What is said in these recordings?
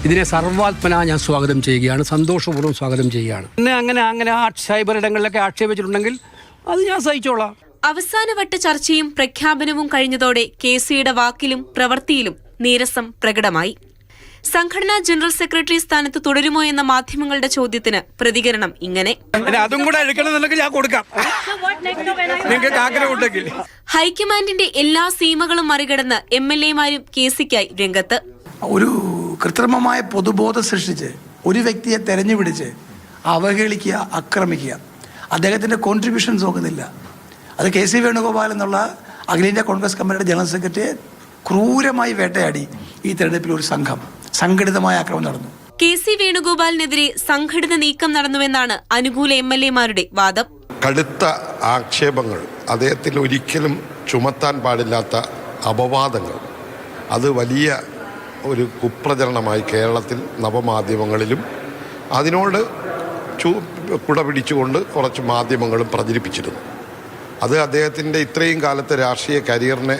ഇതിനെ സർവാത്മന ഞാൻ സ്വാഗതം ചെയ്യുകയാണ്, സന്തോഷപൂർവ്വം സ്വാഗതം ചെയ്യുകയാണ്. അങ്ങനെ ആ സൈബർ ഇടങ്ങളിലൊക്കെ ആക്ഷേപിച്ചിട്ടുണ്ടെങ്കിൽ അത് ഞാൻ സഹിച്ചോളാം. അവസാനവട്ട ചർച്ചയും പ്രഖ്യാപനവും കഴിഞ്ഞതോടെ കെ.സിയുടെ വാക്കിലും പ്രവൃത്തിയിലും നീരസം പ്രകടമായി. സംഘടനാ ജനറൽ സെക്രട്ടറി സ്ഥാനത്ത് തുടരുമോ എന്ന മാധ്യമങ്ങളുടെ ചോദ്യത്തിന് പ്രതികരണം ഇങ്ങനെ: അതും കൂടെ ഞാൻ കൊടുക്കാം. ഹൈക്കമാൻഡിന്റെ എല്ലാ സീമകളും മറികടന്ന് MLA-മാരും കെ.സിക്കായി രംഗത്ത്. ഒരു കൃത്രിമമായ പൊതുബോധം സൃഷ്ടിച്ച് ഒരു വ്യക്തിയെ തെരഞ്ഞുപിടിച്ച് അവഹേളിക്കുക, ആക്രമിക്കുക, അദ്ദേഹത്തിന്റെ കോൺട്രിബ്യൂഷൻസ് നോക്കുന്നില്ല. അത് കെ.സി. വേണുഗോപാൽ എന്നുള്ള അഖിലേന്ത്യാ കോൺഗ്രസ് കമ്മിറ്റിയുടെ ജനറൽ സെക്രട്ടറിയെ ക്രൂരമായി വേട്ടയാടി ഈ തെരഞ്ഞെടുപ്പിൽ ഒരു സംഘം സംഘടിതമായ ആക്രമണം നടന്നു. കെ.സി. വേണുഗോപാലിനെതിരെ സംഘടിത നീക്കം നടന്നുവെന്നാണ് അനുകൂല MLA-മാരുടെ വാദം. കടുത്ത ആക്ഷേപങ്ങൾ, അദ്ദേഹത്തിൽ ഒരിക്കലും ചുമത്താൻ പാടില്ലാത്ത അപവാദങ്ങൾ, അത് വലിയ ഒരു കുപ്രചരണമായി കേരളത്തിൽ നവമാധ്യമങ്ങളിലും അതിനോട് കുട പിടിച്ചുകൊണ്ട് കുറച്ച് മാധ്യമങ്ങളും പ്രചരിപ്പിച്ചിരുന്നു. അത് അദ്ദേഹത്തിൻ്റെ ഇത്രയും കാലത്തെ രാഷ്ട്രീയ കരിയറിനെ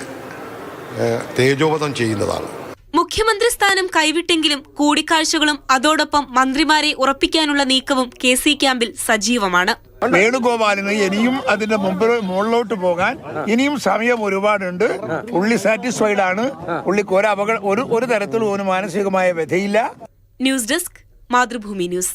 തേജോവധം ചെയ്യുന്നതാണ്. മുഖ്യമന്ത്രി സ്ഥാനം കൈവിട്ടെങ്കിലും കൂടിക്കാഴ്ചകളും അതോടൊപ്പം മന്ത്രിമാരെ ഉറപ്പിക്കാനുള്ള നീക്കവും കെ.സി. ക്യാമ്പിൽ സജീവമാണ്. വേണുഗോപാലിന് ഇനിയും അതിന്റെ മുകളിലോട്ട് പോകാൻ ഇനിയും സമയം ഒരുപാടുണ്ട്. പുള്ളി സാറ്റിസ്ഫൈഡ് ആണ്. പുള്ളിക്ക് ഒരു തരത്തിലും ഒരു മാനസികമായ വ്യഥയില്ല. News desk, Mathrubhumi news.